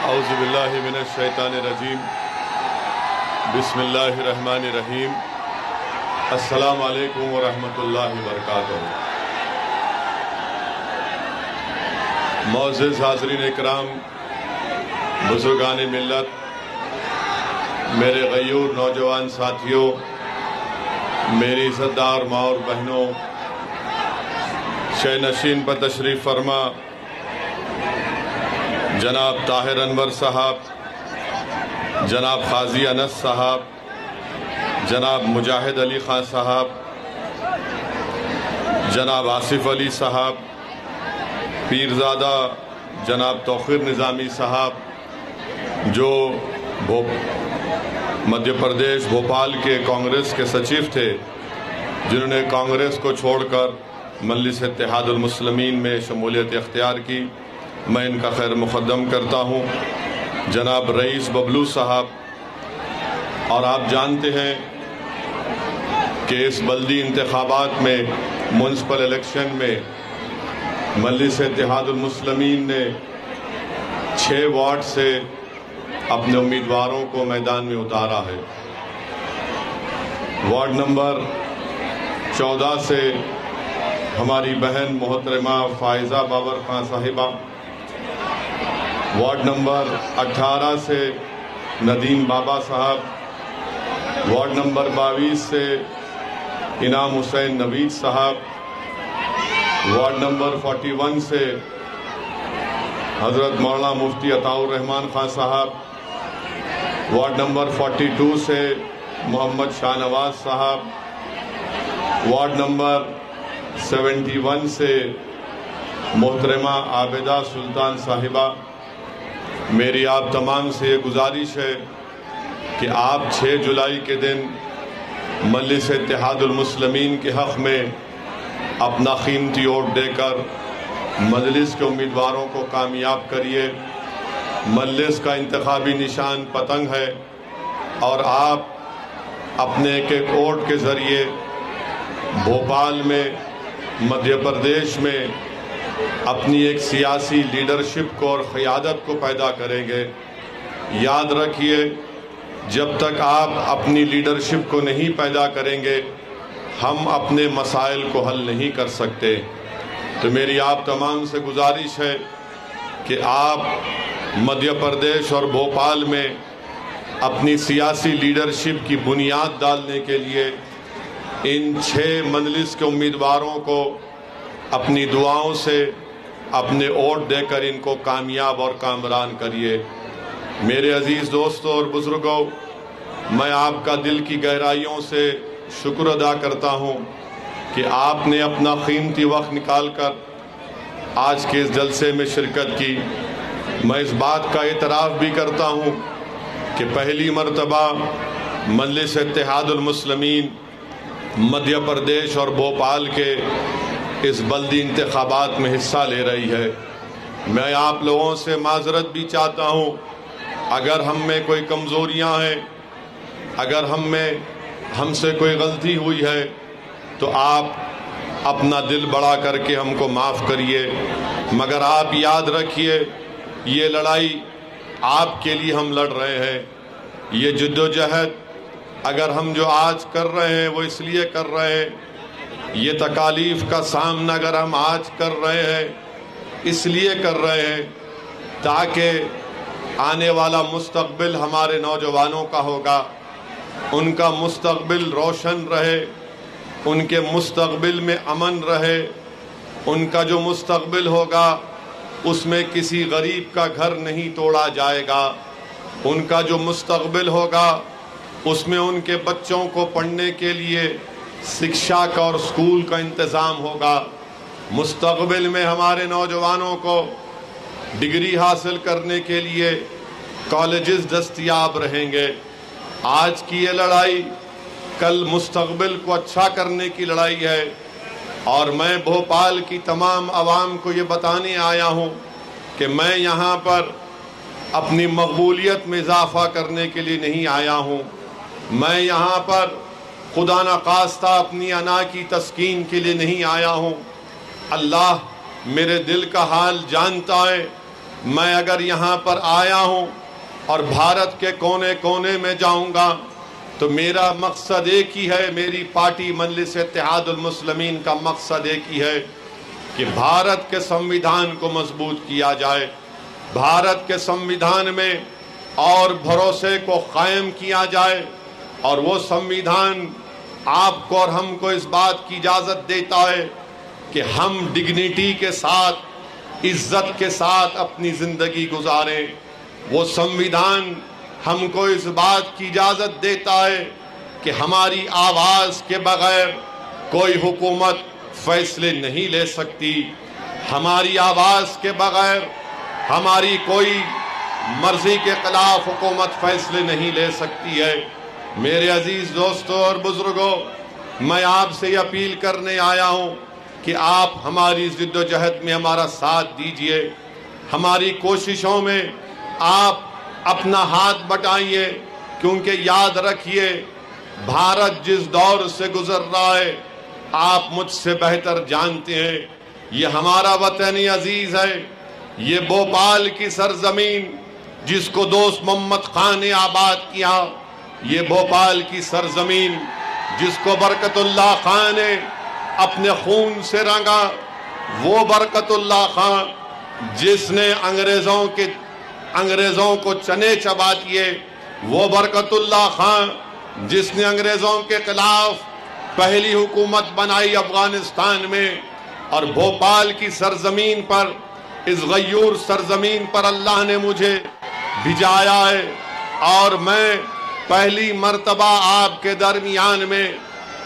اعوذ باللہ من الشیطان الرجیم بسم اللہ الرحمن الرحیم السلام علیکم ورحمۃ اللہ وبرکاتہ۔ معزز حاضرین اکرام، بزرگان ملت، میرے غیور نوجوان ساتھیوں، میری عزتدار ماں اور بہنوں، شہ نشین پر تشریف فرما جناب طاہر انور صاحب، جناب قاضی انس صاحب، جناب مجاہد علی خان صاحب، جناب آصف علی صاحب، پیرزادہ جناب توقیر نظامی صاحب، جو مدھیہ پردیش بھوپال کے کانگریس کے سچیو تھے، جنہوں نے کانگریس کو چھوڑ کر مجلس اتحاد المسلمین میں شمولیت اختیار کی، میں ان کا خیر مقدم کرتا ہوں۔ جناب رئیس ببلو صاحب، اور آپ جانتے ہیں کہ اس بلدی انتخابات میں میونسپل الیکشن میں مجلس اتحاد المسلمین نے 6 وارڈ سے اپنے امیدواروں کو میدان میں اتارا ہے۔ وارڈ نمبر 14 سے ہماری بہن محترمہ فائزہ بابر خان صاحبہ، وارڈ نمبر 18 سے ندیم بابا صاحب، وارڈ نمبر 22 سے انعام حسین نوید صاحب، وارڈ نمبر 41 سے حضرت مولانا مفتی عطاء الرحمان خان صاحب، وارڈ نمبر 42 سے محمد شاہ نواز صاحب، وارڈ نمبر 71 سے محترمہ عابدہ سلطان صاحبہ۔ میری آپ تمام سے یہ گزارش ہے کہ آپ 6 جولائی کے دن مجلس اتحاد المسلمین کے حق میں اپنا قیمتی ووٹ دے کر مجلس کے امیدواروں کو کامیاب کریے۔ مجلس کا انتخابی نشان پتنگ ہے، اور آپ اپنے ایک ایک ووٹ کے ذریعے بھوپال میں، مدھیہ پردیش میں اپنی ایک سیاسی لیڈرشپ کو اور قیادت کو پیدا کریں گے۔ یاد رکھیے، جب تک آپ اپنی لیڈرشپ کو نہیں پیدا کریں گے، ہم اپنے مسائل کو حل نہیں کر سکتے۔ تو میری آپ تمام سے گزارش ہے کہ آپ مدھیہ پردیش اور بھوپال میں اپنی سیاسی لیڈرشپ کی بنیاد ڈالنے کے لیے ان 6 مجلس کے امیدواروں کو اپنی دعاؤں سے اپنے ووٹ دے کر ان کو کامیاب اور کامران کریے۔ میرے عزیز دوستوں اور بزرگوں، میں آپ کا دل کی گہرائیوں سے شکر ادا کرتا ہوں کہ آپ نے اپنا قیمتی وقت نکال کر آج کے اس جلسے میں شرکت کی۔ میں اس بات کا اعتراف بھی کرتا ہوں کہ پہلی مرتبہ مجلس اتحاد المسلمین مدھیہ پردیش اور بھوپال کے اس بلدی انتخابات میں حصہ لے رہی ہے۔ میں آپ لوگوں سے معذرت بھی چاہتا ہوں اگر ہم میں کوئی کمزوریاں ہیں، اگر ہم سے کوئی غلطی ہوئی ہے تو آپ اپنا دل بڑا کر کے ہم کو معاف کریے، مگر آپ یاد رکھیے یہ لڑائی آپ کے لیے ہم لڑ رہے ہیں۔ یہ جد و جہد اگر ہم جو آج کر رہے ہیں وہ اس لیے کر رہے ہیں، یہ تکالیف کا سامنا اگر ہم آج کر رہے ہیں اس لیے کر رہے ہیں تاکہ آنے والا مستقبل ہمارے نوجوانوں کا ہوگا، ان کا مستقبل روشن رہے، ان کے مستقبل میں امن رہے، ان کا جو مستقبل ہوگا اس میں کسی غریب کا گھر نہیں توڑا جائے گا، ان کا جو مستقبل ہوگا اس میں ان کے بچوں کو پڑھنے کے لیے شکشا کا اور اسکول کا انتظام ہوگا، مستقبل میں ہمارے نوجوانوں کو ڈگری حاصل کرنے کے لیے کالجز دستیاب رہیں گے۔ آج کی یہ لڑائی کل مستقبل کو اچھا کرنے کی لڑائی ہے، اور میں بھوپال کی تمام عوام کو یہ بتانے آیا ہوں کہ میں یہاں پر اپنی مقبولیت میں اضافہ کرنے کے لیے نہیں آیا ہوں، میں یہاں پر خدا نخواستہ اپنی انا کی تسکین کے لیے نہیں آیا ہوں۔ اللہ میرے دل کا حال جانتا ہے میں اگر یہاں پر آیا ہوں اور بھارت کے کونے کونے میں جاؤں گا تو میرا مقصد ایک ہی ہے، میری پارٹی مجلس اتحاد المسلمین کا مقصد ایک ہی ہے کہ بھارت کے سنویدھان کو مضبوط کیا جائے، بھارت کے سنویدھان میں اور بھروسے کو قائم کیا جائے، اور وہ سنویدھان آپ کو اور ہم کو اس بات کی اجازت دیتا ہے کہ ہم ڈگنیٹی کے ساتھ، عزت کے ساتھ اپنی زندگی گزاریں۔ وہ سنویدھان ہم کو اس بات کی اجازت دیتا ہے کہ ہماری آواز کے بغیر کوئی حکومت فیصلے نہیں لے سکتی، ہماری آواز کے بغیر ہماری کوئی مرضی کے خلاف حکومت فیصلے نہیں لے سکتی ہے۔ میرے عزیز دوستوں اور بزرگوں، میں آپ سے یہ اپیل کرنے آیا ہوں کہ آپ ہماری جد و جہد میں ہمارا ساتھ دیجئے، ہماری کوششوں میں آپ اپنا ہاتھ بٹائیے، کیونکہ یاد رکھیے بھارت جس دور سے گزر رہا ہے آپ مجھ سے بہتر جانتے ہیں۔ یہ ہمارا وطن عزیز ہے، یہ بھوپال کی سرزمین جس کو دوست محمد خان نے آباد کیا، یہ بھوپال کی سرزمین جس کو برکت اللہ خان نے اپنے خون سے رنگا، وہ برکت اللہ خان جس نے انگریزوں کو چنے چبا دیے، وہ برکت اللہ خان جس نے انگریزوں کے خلاف پہلی حکومت بنائی افغانستان میں، اور بھوپال کی سرزمین پر، اس غیور سرزمین پر اللہ نے مجھے بھیجایا ہے، اور میں پہلی مرتبہ آپ کے درمیان میں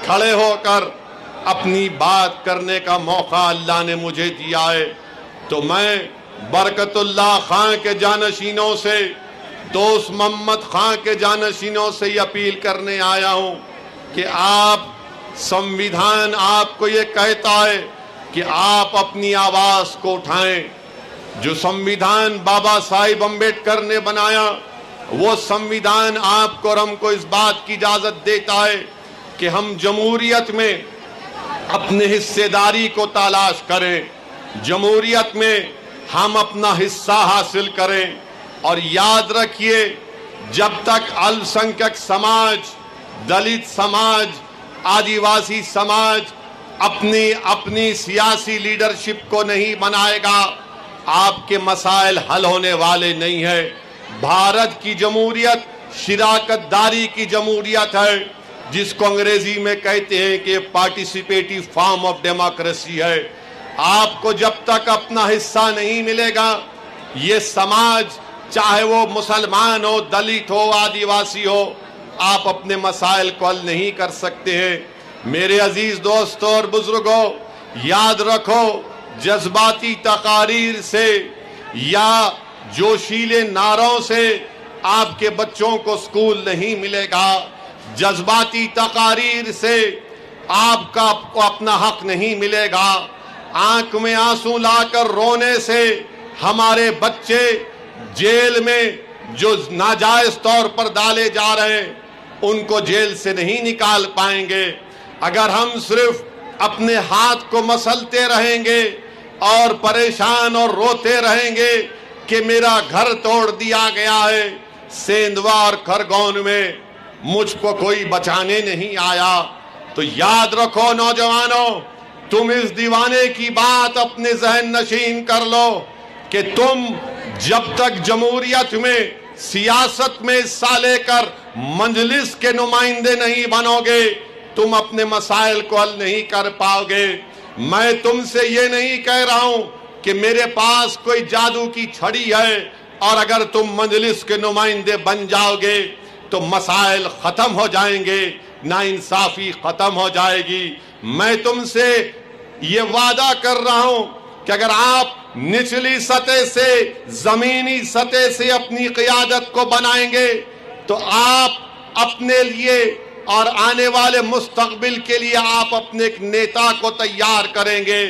کھڑے ہو کر اپنی بات کرنے کا موقع اللہ نے مجھے دیا ہے۔ تو میں برکت اللہ خان کے جانشینوں سے، دوست محمد خان کے جانشینوں سے یہ اپیل کرنے آیا ہوں کہ آپ، سنویدھان آپ کو یہ کہتا ہے کہ آپ اپنی آواز کو اٹھائیں۔ جو سنویدھان بابا صاحب امبیڈکر نے بنایا، وہ سنویدھان آپ کو اور ہم کو اس بات کی اجازت دیتا ہے کہ ہم جمہوریت میں اپنے حصے داری کو تلاش کریں، جمہوریت میں ہم اپنا حصہ حاصل کریں، اور یاد رکھیے جب تک السنکھیک سماج، دلت سماج، آدیواسی سماج اپنی سیاسی لیڈرشپ کو نہیں بنائے گا، آپ کے مسائل حل ہونے والے نہیں ہیں۔ بھارت کی جمہوریت شراکت داری کی جمہوریت ہے، جس کو انگریزی میں کہتے ہیں کہ پارٹیسپیٹیو فارم آف ڈیموکریسی ہے۔ آپ کو جب تک اپنا حصہ نہیں ملے گا، یہ سماج چاہے وہ مسلمان ہو، دلت ہو، آدیواسی ہو، آپ اپنے مسائل کو حل نہیں کر سکتے ہیں۔ میرے عزیز دوستوں اور بزرگوں، یاد رکھو جذباتی تقاریر سے یا جوشیلے نعروں سے آپ کے بچوں کو سکول نہیں ملے گا، جذباتی تقاریر سے آپ کا اپنا حق نہیں ملے گا، آنکھ میں آنسو لا کر رونے سے ہمارے بچے جیل میں جو ناجائز طور پر ڈالے جا رہے ہیں ان کو جیل سے نہیں نکال پائیں گے۔ اگر ہم صرف اپنے ہاتھ کو مسلتے رہیں گے اور پریشان اور روتے رہیں گے کہ میرا گھر توڑ دیا گیا ہے، سیندوا اور کھرگون میں مجھ کو کوئی بچانے نہیں آیا، تو یاد رکھو نوجوانوں، تم اس دیوانے کی بات اپنے ذہن نشین کر لو کہ تم جب تک جمہوریت میں، سیاست میں حصہ لے کر مجلس کے نمائندے نہیں بنو گے، تم اپنے مسائل کو حل نہیں کر پاؤ گے۔ میں تم سے یہ نہیں کہہ رہا ہوں کہ میرے پاس کوئی جادو کی چھڑی ہے اور اگر تم مجلس کے نمائندے بن جاؤ گے تو مسائل ختم ہو جائیں گے، ناانصافی ختم ہو جائے گی۔ میں تم سے یہ وعدہ کر رہا ہوں کہ اگر آپ نچلی سطح سے، زمینی سطح سے اپنی قیادت کو بنائیں گے تو آپ اپنے لیے اور آنے والے مستقبل کے لیے آپ اپنے ایک نیتا کو تیار کریں گے،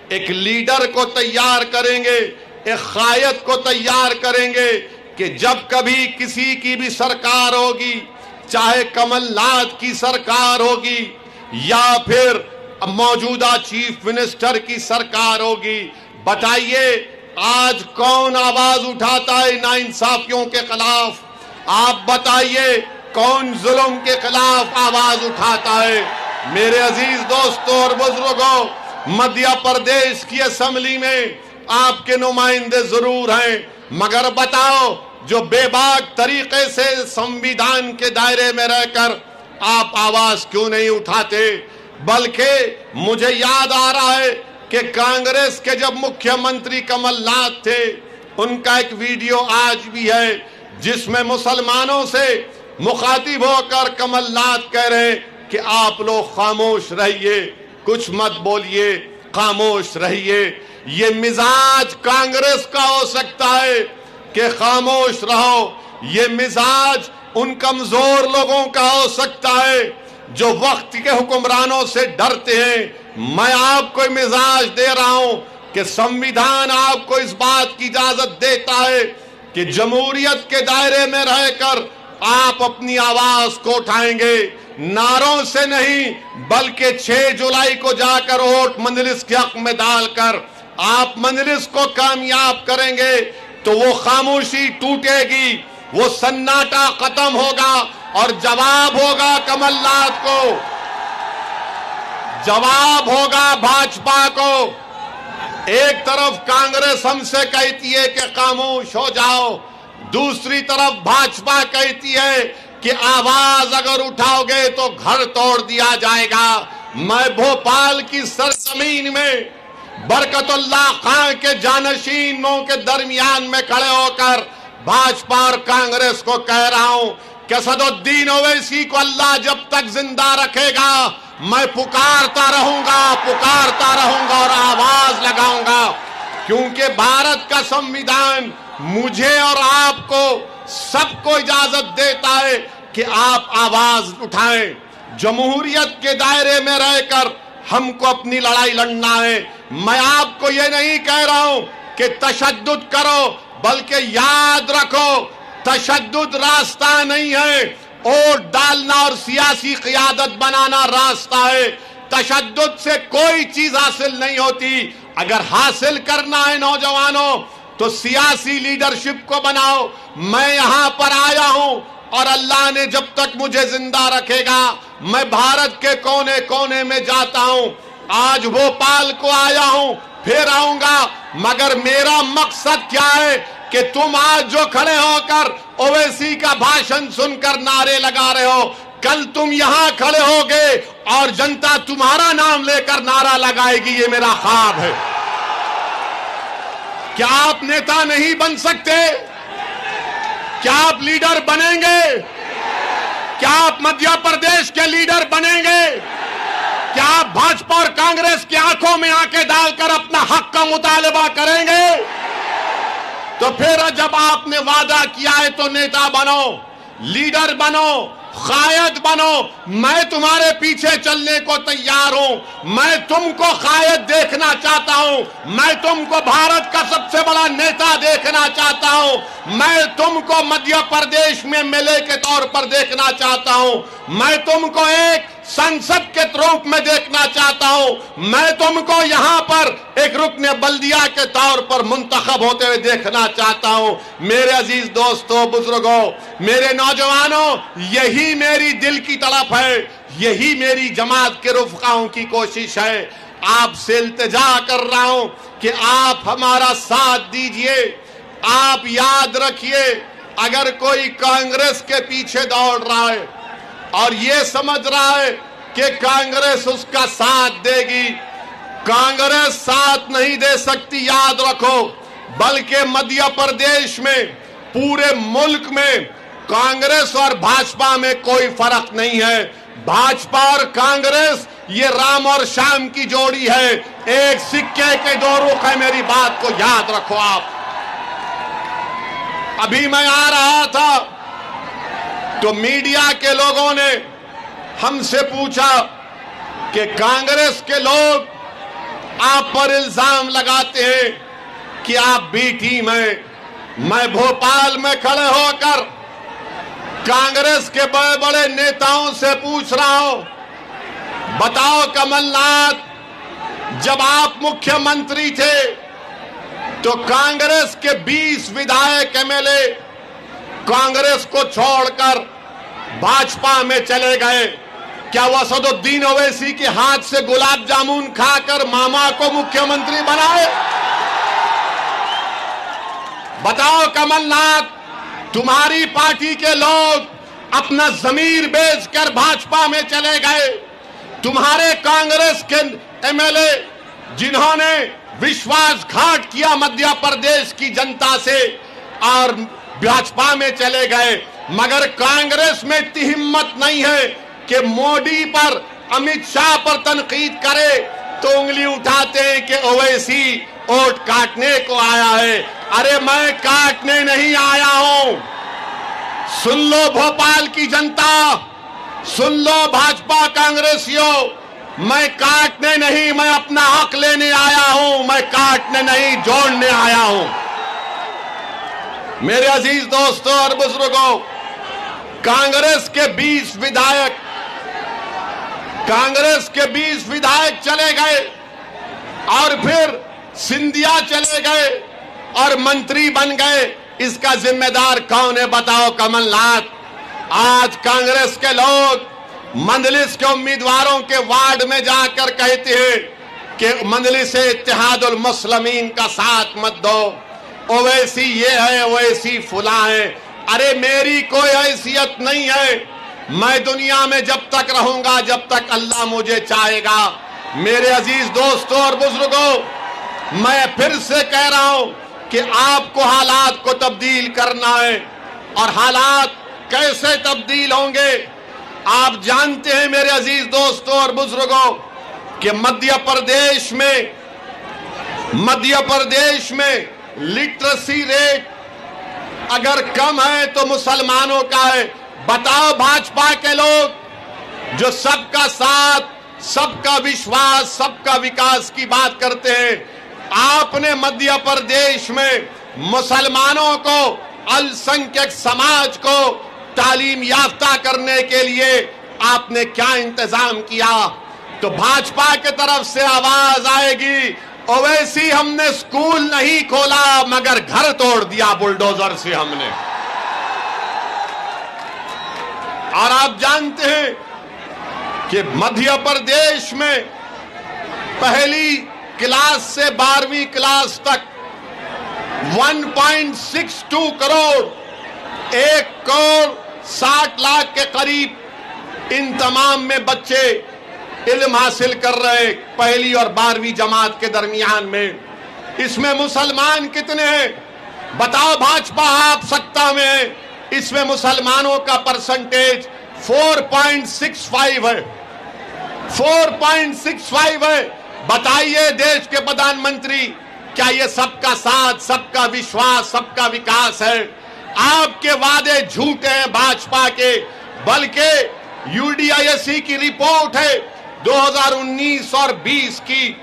ایک لیڈر کو تیار کریں گے، ایک قائد کو تیار کریں گے کہ جب کبھی کسی کی بھی سرکار ہوگی، چاہے کمل ناتھ کی سرکار ہوگی یا پھر موجودہ چیف منسٹر کی سرکار ہوگی، بتائیے آج کون آواز اٹھاتا ہے ناانصافیوں کے خلاف؟ آپ بتائیے کون ظلم کے خلاف آواز اٹھاتا ہے؟ میرے عزیز دوستوں اور بزرگوں، مدھیہ پردیش کی اسمبلی میں آپ کے نمائندے ضرور ہیں، مگر بتاؤ جو بے باک طریقے سے سنویدھان کے دائرے میں رہ کر آپ آواز کیوں نہیں اٹھاتے؟ بلکہ مجھے یاد آ رہا ہے کہ کانگریس کے جب مکھیہ منتری کمل ناتھ تھے، ان کا ایک ویڈیو آج بھی ہے جس میں مسلمانوں سے مخاطب ہو کر کمل ناتھ کہہ رہے ہیں کہ آپ لوگ خاموش رہیے، کچھ مت بولیے، خاموش رہیے۔ یہ مزاج کانگریس کا ہو سکتا ہے کہ خاموش رہو، یہ مزاج ان کمزور لوگوں کا ہو سکتا ہے جو وقت کے حکمرانوں سے ڈرتے ہیں۔ میں آپ کو مزاج دے رہا ہوں کہ سنویدھان آپ کو اس بات کی اجازت دیتا ہے کہ جمہوریت کے دائرے میں رہ کر آپ اپنی آواز کو اٹھائیں گے، نعروں سے نہیں بلکہ 6 جولائی کو جا کر ووٹ مجلس کے حق میں ڈال کر آپ مجلس کو کامیاب کریں گے تو وہ خاموشی ٹوٹے گی، وہ سناٹا ختم ہوگا اور جواب ہوگا کمل ناتھ کو، جواب ہوگا بھاجپا کو۔ ایک طرف کانگریس ہم سے کہتی ہے کہ خاموش ہو جاؤ، دوسری طرف بھاجپا کہتی ہے کہ آواز اگر اٹھاؤ گے تو گھر توڑ دیا جائے گا۔ میں بھوپال کی سرزمین میں برکت اللہ خان کے جانشینوں کے درمیان میں کھڑے ہو کر بھاجپا اور کانگریس کو کہہ رہا ہوں کہ اسد الدین اویسی کو اللہ جب تک زندہ رکھے گا میں پکارتا رہوں گا اور آواز لگاؤں گا، کیونکہ بھارت کا سنویدھان مجھے اور آپ کو سب کو اجازت دیتا ہے کہ آپ آواز اٹھائیں۔ جمہوریت کے دائرے میں رہ کر ہم کو اپنی لڑائی لڑنا ہے۔ میں آپ کو یہ نہیں کہہ رہا ہوں کہ تشدد کرو، بلکہ یاد رکھو تشدد راستہ نہیں ہے، ووٹ ڈالنا اور سیاسی قیادت بنانا راستہ ہے۔ تشدد سے کوئی چیز حاصل نہیں ہوتی۔ اگر حاصل کرنا ہے نوجوانوں تو سیاسی لیڈرشپ کو بناؤ۔ میں یہاں پر آیا ہوں اور اللہ نے جب تک مجھے زندہ رکھے گا میں بھارت کے کونے کونے میں جاتا ہوں۔ آج بھوپال کو آیا ہوں، پھر آؤں گا، مگر میرا مقصد کیا ہے کہ تم آج جو کھڑے ہو کر اویسی کا بھاشن سن کر نعرے لگا رہے ہو، کل تم یہاں کھڑے ہوگے اور جنتا تمہارا نام لے کر نعرہ لگائے گی۔ یہ میرا خواب ہے۔ کیا آپ نیتا نہیں بن سکتے؟ کیا آپ لیڈر بنیں گے؟ کیا آپ مدھیہ پردیش کے لیڈر بنیں گے؟ کیا آپ بھاجپا اور کانگریس کی آنکھوں میں آنکھیں ڈال کر اپنا حق کا مطالبہ کریں گے؟ تو پھر جب آپ نے وعدہ کیا ہے تو نیتا بنو، لیڈر بنو، قائد بنو۔ میں تمہارے پیچھے چلنے کو تیار ہوں۔ میں تم کو قائد دیکھنا چاہتا ہوں، میں تم کو بھارت کا سب سے بڑا نیتا دیکھنا چاہتا ہوں، میں تم کو مدھیہ پردیش میں ایم ایل اے کے طور پر دیکھنا چاہتا ہوں، میں تم کو ایک سنسد کے روپ میں دیکھنا چاہتا ہوں، میں تم کو یہاں پر ایک رکن بلدیہ کے طور پر منتخب ہوتے ہوئے دیکھنا چاہتا ہوں۔ میرے عزیز دوستوں، بزرگوں، میرے نوجوانوں، یہی میری دل کی تڑپ ہے، یہی میری جماعت کے رفقاؤں کی کوشش ہے۔ آپ سے التجا کر رہا ہوں کہ آپ ہمارا ساتھ دیجئے۔ آپ یاد رکھیے، اگر کوئی کانگریس کے پیچھے دوڑ رہا ہے اور یہ سمجھ رہا ہے کہ کانگریس اس کا ساتھ دے گی، کانگریس ساتھ نہیں دے سکتی، یاد رکھو۔ بلکہ مدھیہ پردیش میں، پورے ملک میں کانگریس اور بھاجپا میں کوئی فرق نہیں ہے۔ بھاجپا اور کانگریس یہ رام اور شام کی جوڑی ہے، ایک سکے کے دو رخ ہے۔ میری بات کو یاد رکھو آپ۔ ابھی میں آ رہا تھا تو میڈیا کے لوگوں نے ہم سے پوچھا کہ کانگریس کے لوگ آپ پر الزام لگاتے ہیں کہ آپ بی ٹیم ہیں۔ میں بھوپال میں کھڑے ہو کر کانگریس کے بڑے بڑے نیتاؤں سے پوچھ رہا ہوں، بتاؤ کمل ناتھ، جب آپ مکھیہ منتری تھے تو کانگریس کے 20 ودھائک MLA کانگریس کو چھوڑ کر بھاجپا میں چلے گئے. کیا وہ اسد الدین اویسی کے ہاتھ سے گلاب جامن کھا کر ماما کو مکھیہ منتری بنائے؟ بتاؤ کمل ناتھ، تمہاری پارٹی کے لوگ اپنا ضمیر بیچ کر بھاجپا میں چلے گئے. تمہارے کانگریس کے MLA جنہوں نے وشواس گھاٹ کیا مدھیہ پردیش کی جنتا سے اور بھاجپا میں چلے گئے، مگر کانگریس میں اتنی ہمت نہیں ہے کہ موڈی پر، امت شاہ پر تنقید کرے تو انگلی اٹھاتے ہیں کہ اویسی ووٹ کاٹنے کو آیا ہے. ارے میں کاٹنے نہیں آیا ہوں. سن لو بھوپال کی جنتا، سن لو بھاجپا کانگریسیوں، میں کاٹنے نہیں، میں اپنا حق لینے آیا ہوں، میں کاٹنے نہیں جوڑنے آیا ہوں. میرے عزیز دوستوں اور بزرگوں، کانگریس کے 20 ودھائک چلے گئے اور پھر سندھیا چلے گئے اور منتری بن گئے. اس کا ذمہ دار کون ہے بتاؤ کمل ناتھ؟ آج کانگریس کے لوگ مجلس کے امیدواروں کے وارڈ میں جا کر کہتے ہیں کہ مجلس اتحاد المسلمین کا ساتھ مت دو، اویسی یہ ہے، اویسی فلاں ہے. ارے میری کوئی حیثیت نہیں ہے، میں دنیا میں جب تک رہوں گا جب تک اللہ مجھے چاہے گا. میرے عزیز دوستوں اور بزرگوں، میں پھر سے کہہ رہا ہوں کہ آپ کو حالات کو تبدیل کرنا ہے. اور حالات کیسے تبدیل ہوں گے؟ آپ جانتے ہیں میرے عزیز دوستوں اور بزرگوں کہ مدھیہ پردیش میں لٹریسی ریٹ اگر کم ہے تو مسلمانوں کا ہے. بتاؤ بھاجپا کے لوگ جو سب کا ساتھ، سب کا وشواس، سب کا وکاس کی بات کرتے ہیں، آپ نے مدھیہ پردیش میں مسلمانوں کو، السنکھیک سماج کو تعلیم یافتہ کرنے کے لیے آپ نے کیا انتظام کیا؟ تو بھاجپا کے طرف سے آواز آئے گی، اویسی ہم نے اسکول نہیں کھولا مگر گھر توڑ دیا بلڈوزر سے ہم نے. اور آپ جانتے ہیں کہ مدھیہ پردیش میں پہلی کلاس سے 12ویں کلاس تک 1.62 کروڑ، 1,60,00,000 کے قریب ان تمام میں بچے علم حاصل کر رہے پہلی اور 12ویں جماعت کے درمیان میں. اس میں مسلمان کتنے ہیں بتاؤ؟ بھاجپا آپ سکتا میں ہے، اس میں مسلمانوں کا پرسنٹیج 4.65 ہے، 4.65 ہے. بتائیے دیش کے پردھان منتری، کیا یہ سب کا ساتھ، سب کا وشواس، سب کا وکاس ہے؟ آپ کے وعدے جھوٹے ہیں بھاجپا کے. بلکہ UDISC کی رپورٹ ہے 2019 اور 20 کی،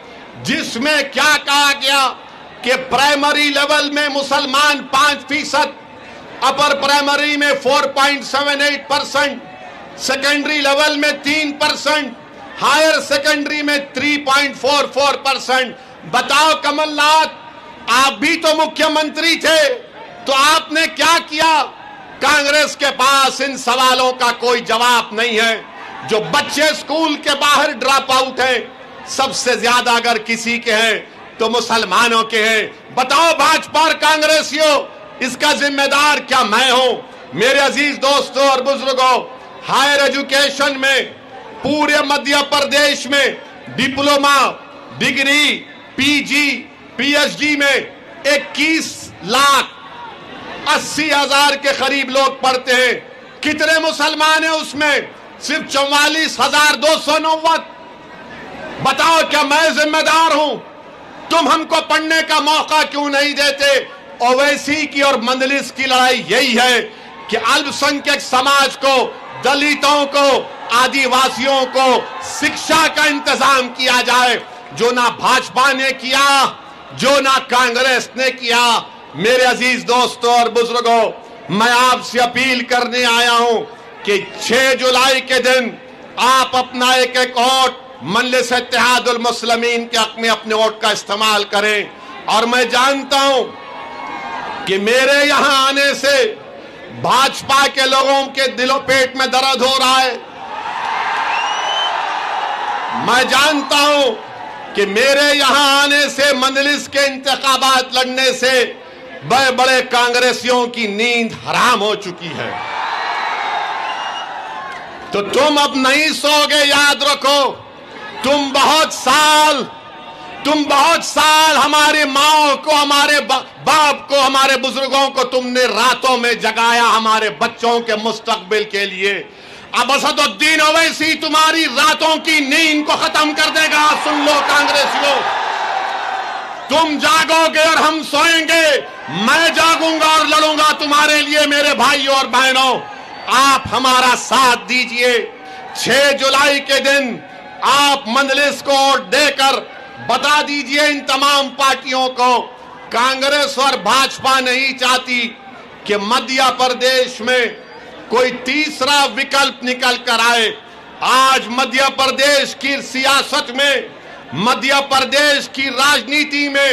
جس میں کیا کہا گیا کہ پرائمری لیول میں مسلمان 5%، اپر پرائمری میں 4.78%، سیکنڈری لیول میں 3%، ہائر سیکنڈری میں 3.44%. بتاؤ کمل ناتھ، آپ بھی تو مکھیہ منتری تھے، تو آپ نے کیا کیا؟ کانگریس کے پاس ان سوالوں کا کوئی جواب نہیں ہے. جو بچے اسکول کے باہر ڈراپ آؤٹ ہیں، سب سے زیادہ اگر کسی کے ہیں تو مسلمانوں کے ہیں. بتاؤ بھاجپا اور کانگریسیوں، اس کا ذمہ دار کیا میں ہوں؟ میرے عزیز دوستوں اور بزرگوں، ہائر ایجوکیشن میں پورے مدھیہ پردیش میں ڈپلوما، ڈگری، PG، PhD میں 21,80,000 کے قریب لوگ پڑھتے ہیں. کتنے مسلمان ہیں اس میں؟ صرف 44,290. بتاؤ کیا میں ذمہ دار ہوں؟ تم ہم کو پڑھنے کا موقع کیوں نہیں دیتے؟ اویسی کی اور مجلس کی لڑائی یہی ہے کہ الپسنکھیک سماج کو، دلتوں کو، آدیواسیوں کو شکشا کا انتظام کیا جائے، جو نہ بھاجپا نے کیا، جو نہ کانگریس نے کیا. میرے عزیز دوستوں اور بزرگوں، میں آپ سے اپیل کرنے آیا ہوں کہ 6 جولائی کے دن آپ اپنا ایک ووٹ مجلس اتحاد المسلمین کے حق میں اپنے ووٹ کا استعمال کریں. اور میں جانتا ہوں کہ میرے یہاں آنے سے بھاجپا کے لوگوں کے دل و پیٹ میں درد ہو رہا ہے. میں جانتا ہوں کہ میرے یہاں آنے سے مجلس کے انتخابات لڑنے سے بڑے بڑے کانگریسیوں کی نیند حرام ہو چکی ہے. تو تم اب نہیں سوگے. یاد رکھو تم بہت سال ہماری ماں کو، ہمارے باپ کو، ہمارے بزرگوں کو تم نے راتوں میں جگایا ہمارے بچوں کے مستقبل کے لیے. اب اسد الدین اویسی تمہاری راتوں کی نیند کو ختم کر دے گا. سن لو کانگریسیوں، تم جاگو گے اور ہم سوئیں گے. میں جاگوں گا اور لڑوں گا تمہارے لیے. میرے بھائیوں اور بہنوں، آپ ہمارا ساتھ دیجئے. 6 جولائی کے دن آپ مجلس کو ووٹ دے کر بتا دیجئے ان تمام پارٹیوں کو، کانگریس اور بھاجپا نہیں چاہتی کہ مدھیہ پردیش میں کوئی تیسرا وکلپ نکل کر آئے. آج مدھیہ پردیش کی سیاست میں، مدھیہ پردیش کی راجنیتی میں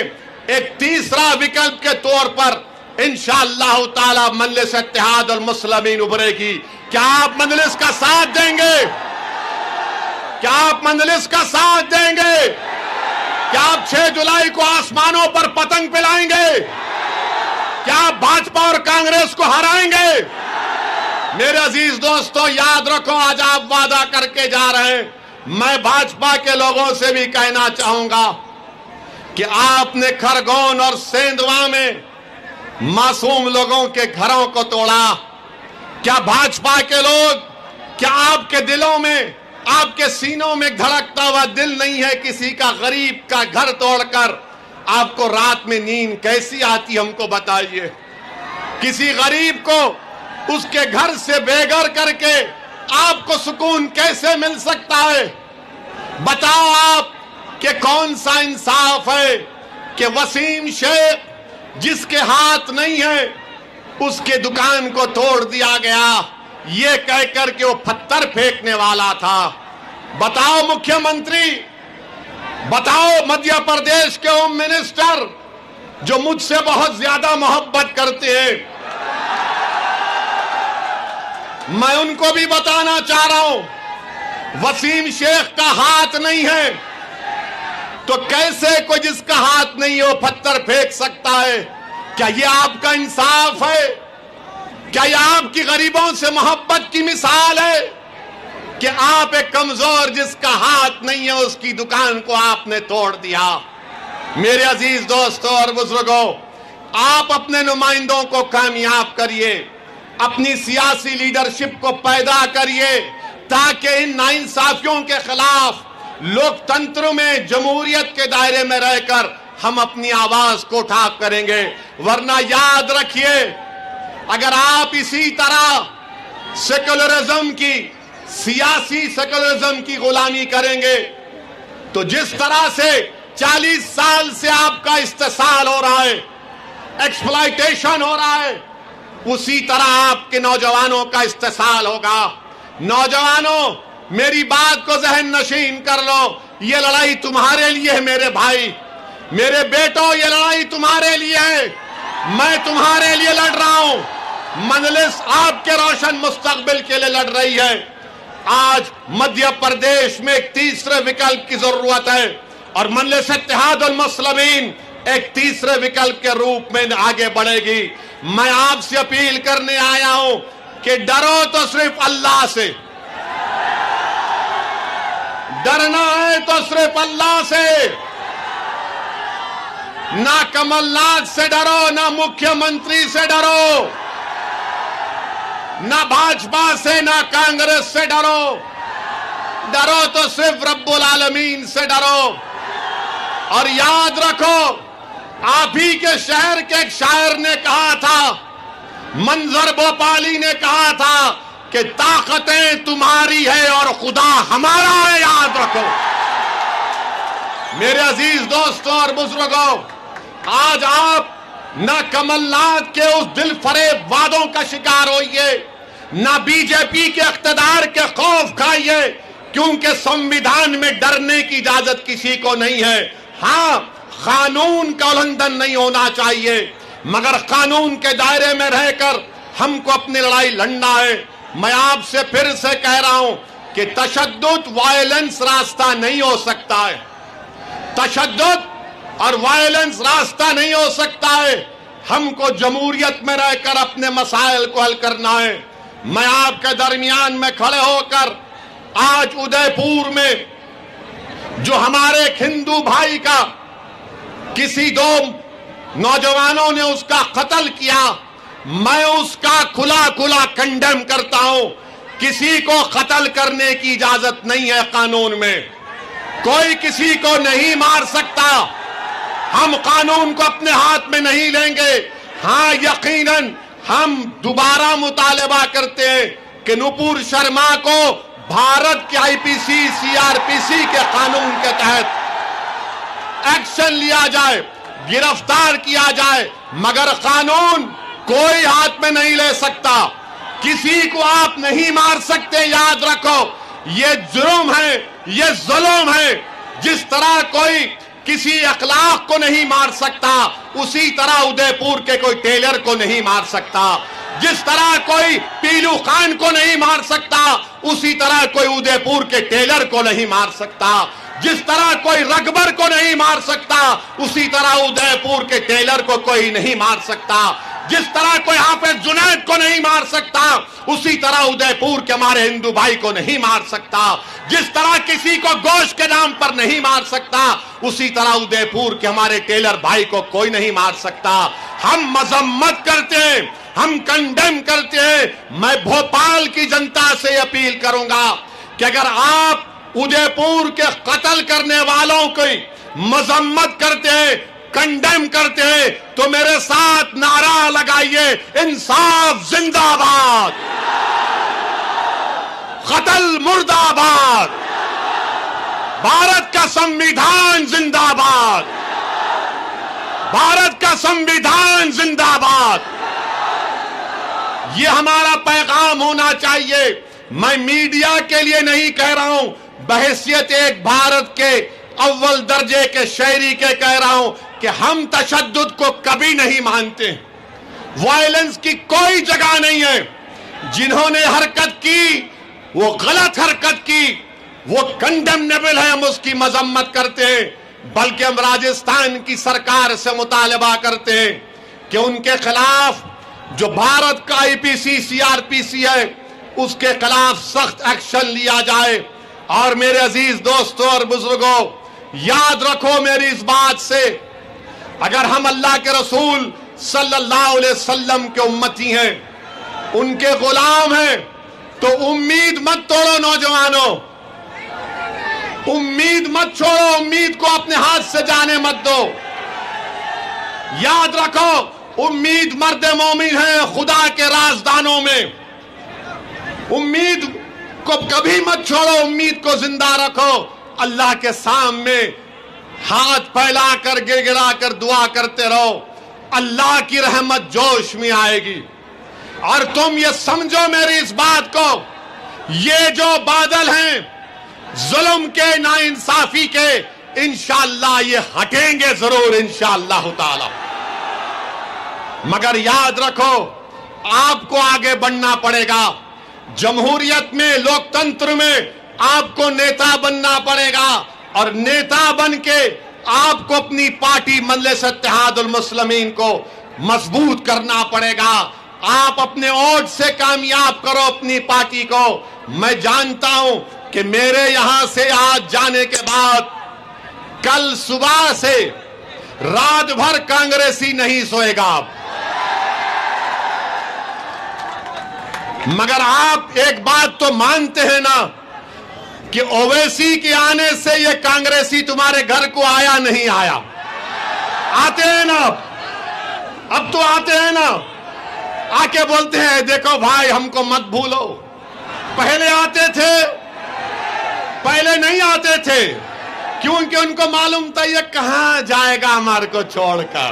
ایک تیسرا وکلپ کے طور پر انشاءاللہ تعالی مجلس اتحاد المسلمین ابھرے گی. کیا آپ مجلس کا ساتھ دیں گے؟ کیا آپ مجلس کا ساتھ دیں گے؟ کیا آپ 6 جولائی کو آسمانوں پر پتنگ پلائیں گے؟ کیا آپ بھاجپا اور کانگریس کو ہرائیں گے؟ میرے عزیز دوستو، یاد رکھو آج آپ وعدہ کر کے جا رہے ہیں. میں بھاجپا کے لوگوں سے بھی کہنا چاہوں گا کہ آپ نے کھرگون اور سیندوا میں معصوم لوگوں کے گھروں کو توڑا. کیا بھاجپا کے لوگ، کیا آپ کے دلوں میں، آپ کے سینوں میں دھڑکتا ہوا دل نہیں ہے کسی کا غریب کا گھر توڑ کر آپ کو رات میں نیند کیسی آتی؟ ہم کو بتائیے. کسی غریب کو اس کے گھر سے بے گھر کر کے آپ کو سکون کیسے مل سکتا ہے؟ بتاؤ آپ کہ کون سا انصاف ہے کہ وسیم شیخ جس کے ہاتھ نہیں ہے اس کے دکان کو توڑ دیا گیا یہ کہہ کر کہ وہ پتھر پھینکنے والا تھا. بتاؤ مکھیہ منتری، بتاؤ مدھیہ پردیش کے ہوم منسٹر جو مجھ سے بہت زیادہ محبت کرتے ہیں، میں ان کو بھی بتانا چاہ رہا ہوں وسیم شیخ کا ہاتھ نہیں ہے تو کیسے کوئی جس کا ہاتھ نہیں ہے وہ پتھر پھینک سکتا ہے؟ کیا یہ آپ کا انصاف ہے؟ کیا یہ آپ کی غریبوں سے محبت کی مثال ہے کہ آپ ایک کمزور جس کا ہاتھ نہیں ہے اس کی دکان کو آپ نے توڑ دیا؟ میرے عزیز دوستوں اور بزرگوں، آپ اپنے نمائندوں کو کامیاب کریے، اپنی سیاسی لیڈرشپ کو پیدا کریے تاکہ ان ناانصافیوں کے خلاف لوکتنتر میں، جمہوریت کے دائرے میں رہ کر ہم اپنی آواز کو اٹھا کریں گے. ورنہ یاد رکھیے، اگر آپ اسی طرح سیکولرزم کی، سیاسی سیکولرزم کی غلامی کریں گے تو جس طرح سے 40 سال سے آپ کا استحصال ہو رہا ہے، ایکسپلائٹیشن ہو رہا ہے، اسی طرح آپ کے نوجوانوں کا استحصال ہوگا. نوجوانوں، میری بات کو ذہن نشین کر لو. یہ لڑائی تمہارے لیے ہے میرے بھائی، میرے بیٹوں، یہ لڑائی تمہارے لیے ہے. میں تمہارے لیے لڑ رہا ہوں. مجلس آپ کے روشن مستقبل کے لیے لڑ رہی ہے. آج مدھیہ پردیش میں ایک تیسرے وکلپ کی ضرورت ہے اور مجلس اتحاد المسلمین ایک تیسرے وکلپ کے روپ میں آگے بڑھے گی. میں آپ سے اپیل کرنے آیا ہوں کہ ڈرو تو صرف اللہ سے، ڈرنا ہے تو صرف اللہ سے. نہ کمل ناتھ سے ڈرو، نہ مکھیہ منتری سے ڈرو، نہ بھاجپا سے، نہ کانگریس سے ڈرو. ڈرو تو صرف رب العالمین سے ڈرو. اور یاد رکھو، آپ ہی کے شہر کے ایک شاعر نے کہا تھا، منظر بھوپالی نے کہا تھا کہ طاقتیں تمہاری ہے اور خدا ہمارا ہے. یاد رکھو میرے عزیز دوستوں اور بزرگوں، آج آپ نہ کمل ناتھ کے اس دل فریب وعدوں کا شکار ہوئیے، نہ بی جے پی کے اقتدار کے خوف کھائیے، کیونکہ سمویدھان میں ڈرنے کی اجازت کسی کو نہیں ہے. ہاں، قانون کا النڈن نہیں ہونا چاہیے، مگر قانون کے دائرے میں رہ کر ہم کو اپنی لڑائی لڑنا ہے۔ میں آپ سے پھر سے کہہ رہا ہوں کہ تشدد وائلنس راستہ نہیں ہو سکتا ہے، تشدد اور وائلنس راستہ نہیں ہو سکتا ہے۔ ہم کو جمہوریت میں رہ کر اپنے مسائل کو حل کرنا ہے۔ میں آپ کے درمیان میں کھڑے ہو کر آج ادے پور میں جو ہمارے ایک ہندو بھائی کا کسی دو نوجوانوں نے اس کا قتل کیا، میں اس کا کھلا کنڈیم کرتا ہوں۔ کسی کو قتل کرنے کی اجازت نہیں ہے قانون میں، کوئی کسی کو نہیں مار سکتا۔ ہم قانون کو اپنے ہاتھ میں نہیں لیں گے۔ ہاں یقیناً ہم دوبارہ مطالبہ کرتے ہیں کہ نپور شرما کو بھارت کے آئی پی سی CRPC کے قانون کے تحت ایکشن لیا جائے، گرفتار کیا جائے، مگر قانون کوئی ہاتھ میں نہیں لے سکتا۔ کسی کو آپ نہیں مار سکتے، یاد رکھو، یہ جرم ہے، یہ ظلم ہے۔ جس طرح کوئی کسی اخلاق کو نہیں مار سکتا، اسی طرح ادے پور کے کوئی ٹیلر کو نہیں مار سکتا۔ جس طرح کوئی پیلو خان کو نہیں مار سکتا، اسی طرح کوئی ادے پور کے ٹیلر کو نہیں مار سکتا۔ جس طرح کوئی رگبر کو نہیں مار سکتا، اسی طرح ادے پور کے ٹیلر کو کوئی نہیں مار سکتا۔ جس طرح کوئی حافظ جنید کو نہیں مار سکتا، اسی طرح ادے پور کے ہمارے ہندو بھائی کو نہیں مار سکتا۔ جس طرح کسی کو گوشت کے نام پر نہیں مار سکتا، اسی طرح ادے پور کے ہمارے ٹیلر بھائی کو کوئی نہیں مار سکتا۔ ہم مذمت کرتے ہیں، ہم کنڈیم کرتے ہیں۔ میں بھوپال کی جنتا سے اپیل کروں گا کہ اگر آپ ادے پور کے قتل کرنے والوں کی مذمت کرتے ہیں، کنڈیم کرتے ہیں، تو میرے ساتھ نعرہ لگائیے، انصاف زندہ باد، قتل مردہ آباد، بھارت کا سنویدھان زندہ باد، بھارت کا سنویدھان زندہ باد۔ یہ ہمارا پیغام ہونا چاہیے۔ میں میڈیا کے لیے نہیں کہہ رہا ہوں، بحیثیت ایک بھارت کے اول درجے کے شہری کے کہہ رہا ہوں کہ ہم تشدد کو کبھی نہیں مانتے، وائلنس کی کوئی جگہ نہیں ہے۔ جنہوں نے حرکت کی، وہ غلط حرکت کی، وہ کنڈیمنیبل ہے، ہم اس کی مذمت کرتے ہیں۔ بلکہ ہم راجستھان کی سرکار سے مطالبہ کرتے ہیں کہ ان کے خلاف جو بھارت کا آئی پی سی CRPC ہے، اس کے خلاف سخت ایکشن لیا جائے۔ اور میرے عزیز دوستوں اور بزرگوں، یاد رکھو میری اس بات سے، اگر ہم اللہ کے رسول صلی اللہ علیہ وسلم کے امتی ہیں، ان کے غلام ہیں، تو امید مت توڑو نوجوانوں، امید مت چھوڑو، امید کو اپنے ہاتھ سے جانے مت دو۔ یاد رکھو، امید مرد مومن ہے خدا کے رازدانوں میں۔ امید کو کبھی مت چھوڑو، امید کو زندہ رکھو۔ اللہ کے سامنے ہاتھ پھیلا کر گر گرا کر دعا کرتے رہو، اللہ کی رحمت جوش میں آئے گی۔ اور تم یہ سمجھو میری اس بات کو، یہ جو بادل ہیں ظلم کے، ناانصافی کے، انشاءاللہ یہ ہٹیں گے ضرور انشاءاللہ تعالی۔ مگر یاد رکھو، آپ کو آگے بڑھنا پڑے گا۔ جمہوریت میں، لوکتنتر میں آپ کو نیتا بننا پڑے گا، اور نیتا بن کے آپ کو اپنی پارٹی مجلس اتحاد المسلمین کو مضبوط کرنا پڑے گا۔ آپ اپنے ووٹ سے کامیاب کرو اپنی پارٹی کو۔ میں جانتا ہوں کہ میرے یہاں سے آج جانے کے بعد کل صبح سے رات بھر کانگریسی نہیں سوئے گا۔ مگر آپ ایک بات تو مانتے ہیں نا کہ اویسی کے آنے سے یہ کانگریسی تمہارے گھر کو آیا نہیں آیا؟ آتے ہیں نا، اب تو آتے ہیں نا، آ کے بولتے ہیں دیکھو بھائی ہم کو مت بھولو۔ پہلے آتے تھے، پہلے نہیں آتے تھے، کیونکہ ان کو معلوم تھا یہ کہاں جائے گا ہمارے کو چھوڑ کر۔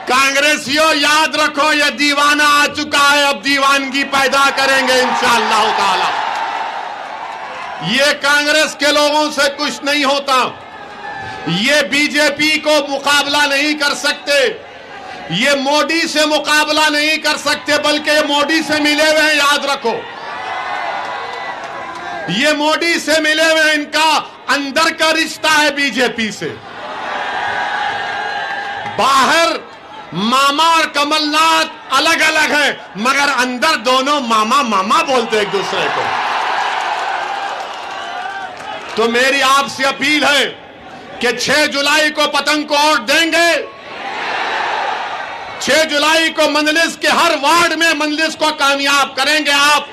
کانگریسیوں یاد رکھو، یہ دیوانہ آ چکا ہے، اب دیوانگی پیدا کریں گے انشاءاللہ تعالی۔ یہ کانگریس کے لوگوں سے کچھ نہیں ہوتا، یہ بی جے پی کو مقابلہ نہیں کر سکتے، یہ مودی سے مقابلہ نہیں کر سکتے، بلکہ یہ مودی سے ملے ہوئے ہیں، یاد رکھو، یہ مودی سے ملے ہوئے ہیں، ان کا اندر کا رشتہ ہے بی جے پی سے۔ باہر ماما اور کمل ناتھ الگ الگ ہیں، مگر اندر دونوں ماما ماما بولتے ایک دوسرے کو۔ تو میری آپ سے اپیل ہے کہ 6 جولائی کو پتنگ کو ووٹ دیں گے، 6 جولائی کو مجلس کے ہر وارڈ میں مجلس کو کامیاب کریں گے آپ۔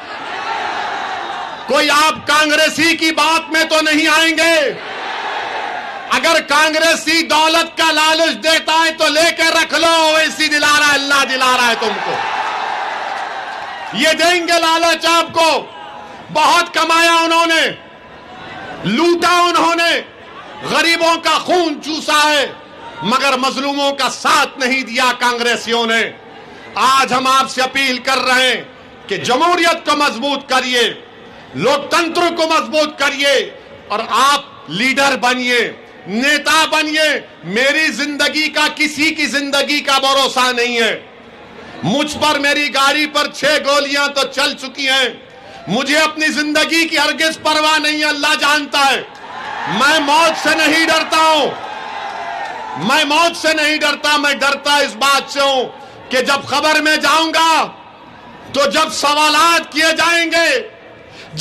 کوئی آپ کانگریسی کی بات میں تو نہیں آئیں گے۔ اگر کانگریسی دولت کا لالچ دیتا ہے تو لے کے رکھ لو، ویسی دلا رہا ہے اللہ، دلا رہا ہے تم کو، یہ دیں گے لالچ آپ کو۔ بہت کمایا انہوں نے، لوٹا انہوں نے، غریبوں کا خون چوسا ہے، مگر مظلوموں کا ساتھ نہیں دیا کانگریسیوں نے۔ آج ہم آپ سے اپیل کر رہے ہیں کہ جمہوریت کو مضبوط کریے، لوکتنتر کو مضبوط کریے، اور آپ لیڈر بنیے، نیتا بنیے۔ میری زندگی کا کسی کی زندگی کا بھروسہ نہیں ہے۔ مجھ پر، میری گاڑی پر 6 گولیاں تو چل چکی ہیں، مجھے اپنی زندگی کی ہرگز پرواہ نہیں ہے، اللہ جانتا ہے۔ میں موت سے نہیں ڈرتا ہوں، میں موت سے نہیں ڈرتا، میں ڈرتا اس بات سے ہوں کہ جب قبر میں جاؤں گا تو جب سوالات کیے جائیں گے،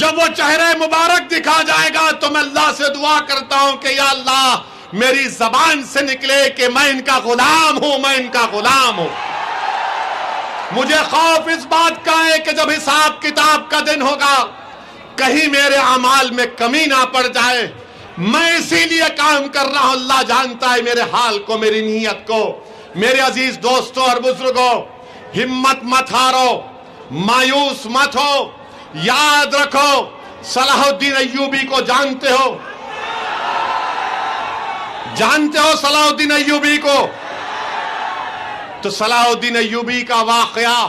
جب وہ چہرے مبارک دکھا جائے گا، تو میں اللہ سے دعا کرتا ہوں کہ یا اللہ میری زبان سے نکلے کہ میں ان کا غلام ہوں، میں ان کا غلام ہوں۔ مجھے خوف اس بات کا ہے کہ جب حساب کتاب کا دن ہوگا کہیں میرے اعمال میں کمی نہ پڑ جائے۔ میں اسی لیے کام کر رہا ہوں، اللہ جانتا ہے میرے حال کو، میری نیت کو۔ میرے عزیز دوستوں اور بزرگوں، ہمت مت ہارو، مایوس مت ہو، یاد رکھو صلاح الدین ایوبی کو جانتے ہو، جانتے ہو صلاح الدین ایوبی کو؟ تو صلاح الدین ایوبی کا واقعہ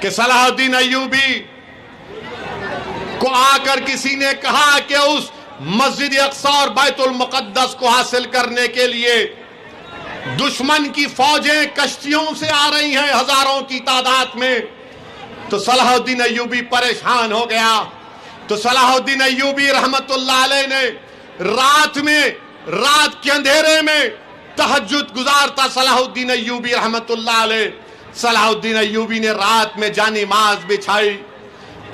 کہ صلاح الدین ایوبی کو آ کر کسی نے کہا کہ اس مسجد اقصی اور بیت المقدس کو حاصل کرنے کے لیے دشمن کی فوجیں کشتیوں سے آ رہی ہیں ہزاروں کی تعداد میں، تو صلاح الدین ایوبی پریشان ہو گیا۔ تو صلاح الدین ایوبی رحمت اللہ علیہ نے رات کے اندھیرے میں تہجد گزارتا صلاح الدین ایوبی رحمت اللہ علیہ۔ صلاح الدین ایوبی نے رات میں جانماز بچھائی،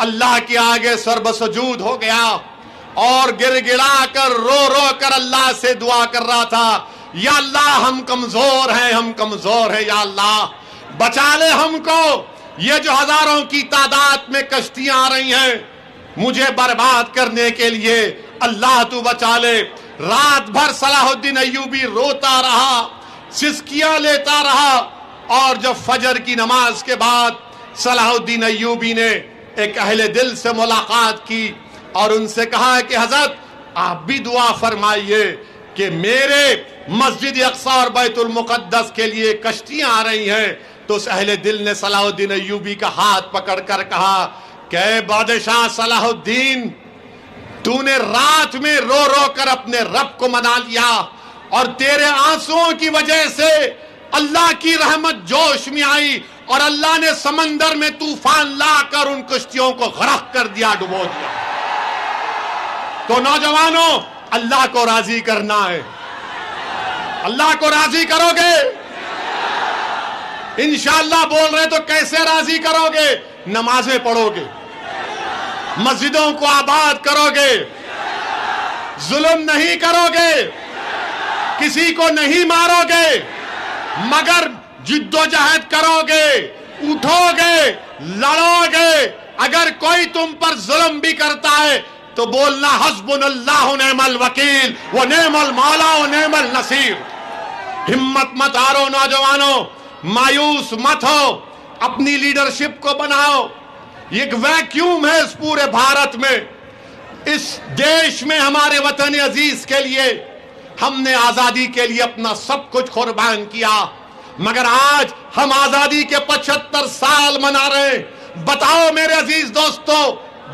اللہ کے آگے سر بسجود ہو گیا اور گر گڑا کر رو کر اللہ سے دعا کر رہا تھا، یا اللہ ہم کمزور ہیں، ہم کمزور ہیں، یا اللہ بچا لے ہم کو، یہ جو ہزاروں کی تعداد میں کشتیاں آ رہی ہیں مجھے برباد کرنے کے لیے، اللہ تو بچا لے۔ رات بھر صلاح الدین ایوبی روتا رہا، سسکیاں لیتا رہا، اور جب فجر کی نماز کے بعد صلاح الدین ایوبی نے ایک اہل دل سے ملاقات کی اور ان سے کہا کہ حضرت آپ بھی دعا فرمائیے کہ میرے مسجد اقصی اور بیت المقدس کے لیے کشتیاں آ رہی ہیں۔ تو اس اہل دل نے صلاح الدین ایوبی کا ہاتھ پکڑ کر کہا کہ اے بادشاہ صلاح الدین، تو نے رات میں رو کر اپنے رب کو منا لیا، اور تیرے آنسوؤں کی وجہ سے اللہ کی رحمت جوش میں آئی، اور اللہ نے سمندر میں طوفان لا کر ان کشتیوں کو غرق کر دیا، ڈبو دیا۔ تو نوجوانوں، اللہ کو راضی کرنا ہے، اللہ کو راضی کرو گے؟ انشاءاللہ بول رہے تو کیسے راضی کرو گے؟ نمازیں پڑھو گے، مسجدوں کو آباد کرو گے، ظلم نہیں کرو گے، کسی کو نہیں مارو گے، مگر جد و جہد کرو گے، اٹھو گے، لڑو گے۔ اگر کوئی تم پر ظلم بھی کرتا ہے تو بولنا حسبنا اللہ و نعم الوکیل و نعم المولا و نعم النصیر۔ ہمت مت ہارو نوجوانوں، مایوس مت ہو، اپنی لیڈرشپ کو بناؤ۔ یہ ایک ویکیوم ہے اس پورے بھارت میں، اس دیش میں ہمارے وطن عزیز کے لیے ہم نے آزادی کے لیے اپنا سب کچھ قربان کیا، مگر آج ہم آزادی کے 75 سال منا رہے ہیں۔ بتاؤ میرے عزیز دوستو،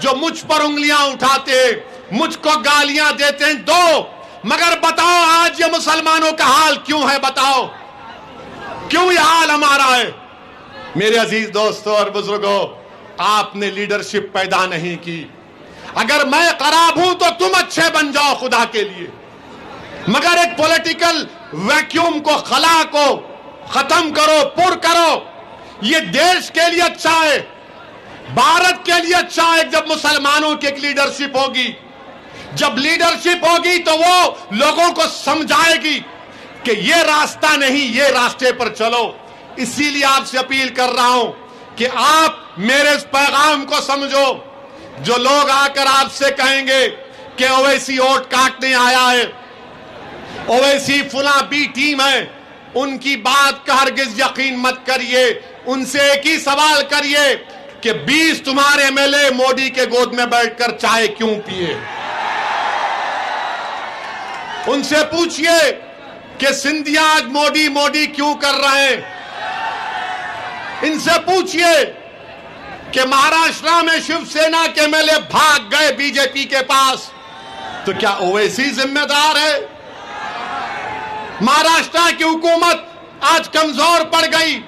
جو مجھ پر انگلیاں اٹھاتے، مجھ کو گالیاں دیتے ہیں، دو مگر بتاؤ آج یہ مسلمانوں کا حال کیوں ہے؟ بتاؤ کیوں یہ حال ہمارا ہے؟ میرے عزیز دوستوں اور بزرگوں، آپ نے لیڈرشپ پیدا نہیں کی۔ اگر میں خراب ہوں تو تم اچھے بن جاؤ خدا کے لیے، مگر ایک پولیٹیکل ویکیوم کو، خلا کو ختم کرو، پر کرو۔ یہ دیش کے لیے اچھا ہے، بھارت کے لیے اچھا ہے جب مسلمانوں کی ایک لیڈرشپ ہوگی۔ جب لیڈرشپ ہوگی تو وہ لوگوں کو سمجھائے گی کہ یہ راستہ نہیں، یہ راستے پر چلو۔ اسی لیے آپ سے اپیل کر رہا ہوں کہ آپ میرے اس پیغام کو سمجھو۔ جو لوگ آ کر آپ سے کہیں گے کہ اویسی ووٹ کاٹنے آیا ہے، اویسی فلاں بی ٹیم ہے، ان کی بات کا ہرگز یقین مت کریے۔ ان سے ایک ہی سوال کریے کہ 20 تمہارے ایم ایل اے مودی کے گود میں بیٹھ کر چائے کیوں پیے؟ ان سے پوچھئے کہ سندھیا آج مودی مودی کیوں کر رہے ہیں؟ ان سے پوچھئے کہ مہاراشٹر میں شیو سینا کے ایم ایل اے بھاگ گئے بی جے پی کے پاس، تو کیا اویسی ذمہ دار ہے؟ مہاراشٹر کی حکومت آج کمزور پڑ گئی،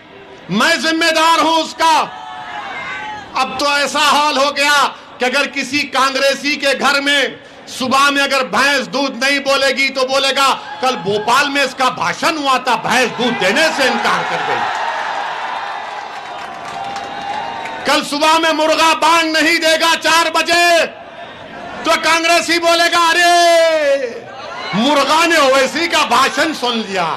میں ذمہ دار ہوں اس کا۔ اب تو ایسا حال ہو گیا کہ اگر کسی کانگریسی کے گھر میں صبح میں اگر بھینس دودھ نہیں بولے گی تو بولے گا کل بھوپال میں اس کا بھاشن ہوا تھا، بھینس دودھ دینے سے انکار کر گئی۔ کل صبح میں مرغا بانگ نہیں دے گا 4 بجے تو کانگریسی بولے گا ارے مرغا نے اویسی کا بھاشن سن لیا۔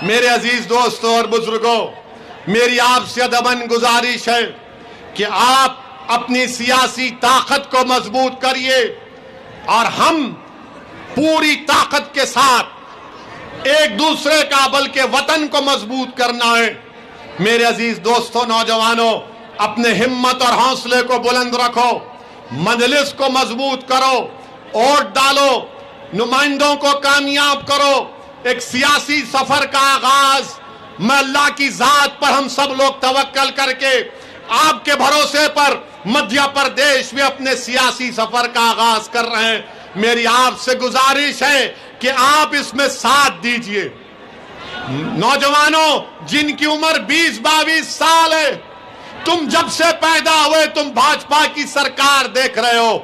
میرے عزیز دوستوں اور بزرگوں، میری آپ سے ادباً گزارش ہے کہ آپ اپنی سیاسی طاقت کو مضبوط کریے اور ہم پوری طاقت کے ساتھ ایک دوسرے کا بلکہ وطن کو مضبوط کرنا ہے۔ میرے عزیز دوستوں، نوجوانوں، اپنے ہمت اور حوصلے کو بلند رکھو، مجلس کو مضبوط کرو، ووٹ ڈالو، نمائندوں کو کامیاب کرو۔ ایک سیاسی سفر کا آغاز میں اللہ کی ذات پر ہم سب لوگ توکل کر کے آپ کے بھروسے پر مدھیہ پردیش میں اپنے سیاسی سفر کا آغاز کر رہے ہیں۔ میری آپ سے گزارش ہے کہ آپ اس میں ساتھ دیجئے۔ نوجوانوں جن کی عمر 20-22 سال ہے، تم جب سے پیدا ہوئے تم بھاجپا کی سرکار دیکھ رہے ہو۔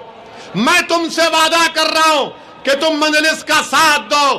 میں تم سے وعدہ کر رہا ہوں کہ تم مجلس کا ساتھ دو،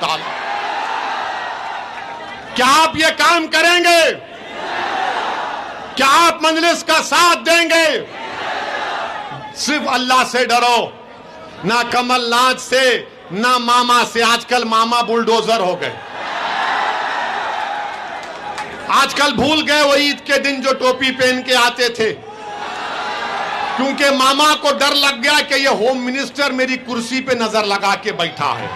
تعالی۔ کیا آپ یہ کام کریں گے؟ کیا آپ مجلس کا ساتھ دیں گے؟ صرف اللہ سے ڈرو، نہ کمل ناتھ سے نہ ماما سے۔ آج کل ماما بلڈوزر ہو گئے، آج کل بھول گئے وہ عید کے دن جو ٹوپی پہن کے آتے تھے، کیونکہ ماما کو ڈر لگ گیا کہ یہ ہوم منسٹر میری کرسی پہ نظر لگا کے بیٹھا ہے۔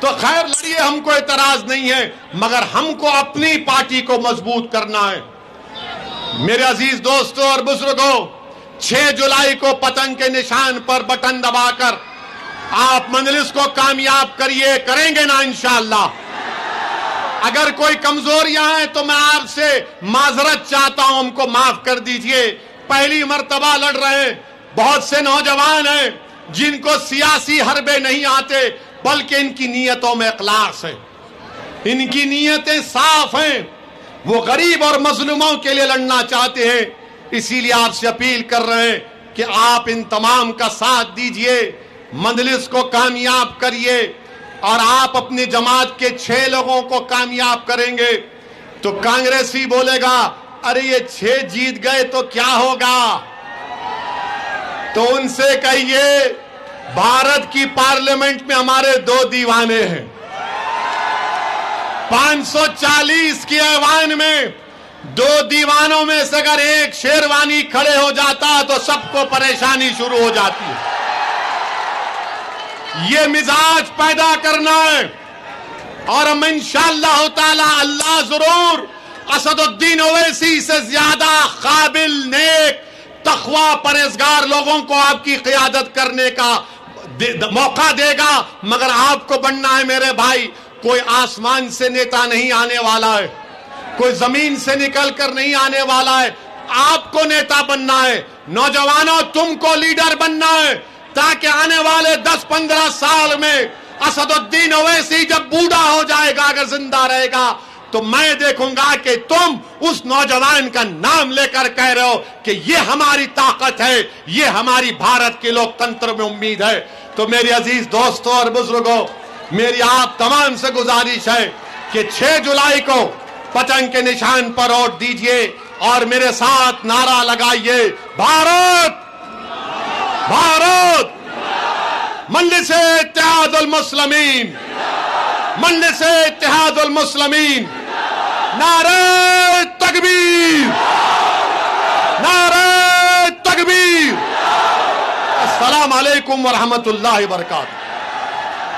تو خیر لڑیے، ہم کو اعتراض نہیں ہے، مگر ہم کو اپنی پارٹی کو مضبوط کرنا ہے۔ میرے عزیز دوستوں اور بزرگوں، 6 جولائی کو پتنگ کے نشان پر بٹن دبا کر آپ مجلس کو کامیاب کریے، کریں گے نا انشاءاللہ۔ اگر کوئی کمزوریاں ہیں تو میں آپ سے معذرت چاہتا ہوں، ہم کو معاف کر دیجئے۔ پہلی مرتبہ لڑ رہے ہیں، بہت سے نوجوان ہیں جن کو سیاسی حربے نہیں آتے، بلکہ ان کی نیتوں میں اخلاص ہے، ان کی نیتیں صاف ہیں، وہ غریب اور مظلوموں کے لیے لڑنا چاہتے ہیں۔ اسی لیے آپ سے اپیل کر رہے ہیں کہ آپ ان تمام کا ساتھ دیجئے، مجلس کو کامیاب کریے، اور آپ اپنی جماعت کے 6 لوگوں کو کامیاب کریں گے تو کانگریسی بولے گا ارے یہ 6 جیت گئے تو کیا ہوگا؟ تو ان سے کہیے بھارت کی پارلیمنٹ میں ہمارے 2 دیوانے ہیں، 540 کی ایوان میں 2 دیوانوں میں سے اگر ایک شیروانی کھڑے ہو جاتا تو سب کو پریشانی شروع ہو جاتی ہے۔ یہ مزاج پیدا کرنا ہے، اور ہم انشاءاللہ تعالی اللہ ضرور اسد الدین اویسی سے زیادہ قابل، نیک، تقوی، پرہیزگار لوگوں کو آپ کی قیادت کرنے کا موقع دے گا۔ مگر آپ کو بننا ہے میرے بھائی، کوئی آسمان سے نیتا نہیں آنے والا ہے، کوئی زمین سے نکل کر نہیں آنے والا ہے. آپ کو نیتا بننا ہے. نوجوانوں تم کو لیڈر بننا ہے تاکہ آنے والے 10-15 سال میں اسد الدین اویسی جب بوڑھا ہو جائے گا, اگر زندہ رہے گا, تو میں دیکھوں گا کہ تم اس نوجوان کا نام لے کر کہہ رہے ہو کہ یہ ہماری طاقت ہے, یہ ہماری بھارت کے لوک تنتر میں امید ہے. تو میری عزیز دوستوں اور بزرگوں, میری آپ تمام سے گزارش ہے کہ 6 جولائی کو پتنگ کے نشان پر ووٹ دیجئے اور میرے ساتھ نعرہ لگائیے, بھارت بھارت, مجلس اتحاد المسلمین, مجلس اتحاد المسلمین, نعرہ تکبیر, نعرہ تکبیر. السلام علیکم ورحمۃ اللہ وبرکاتہ.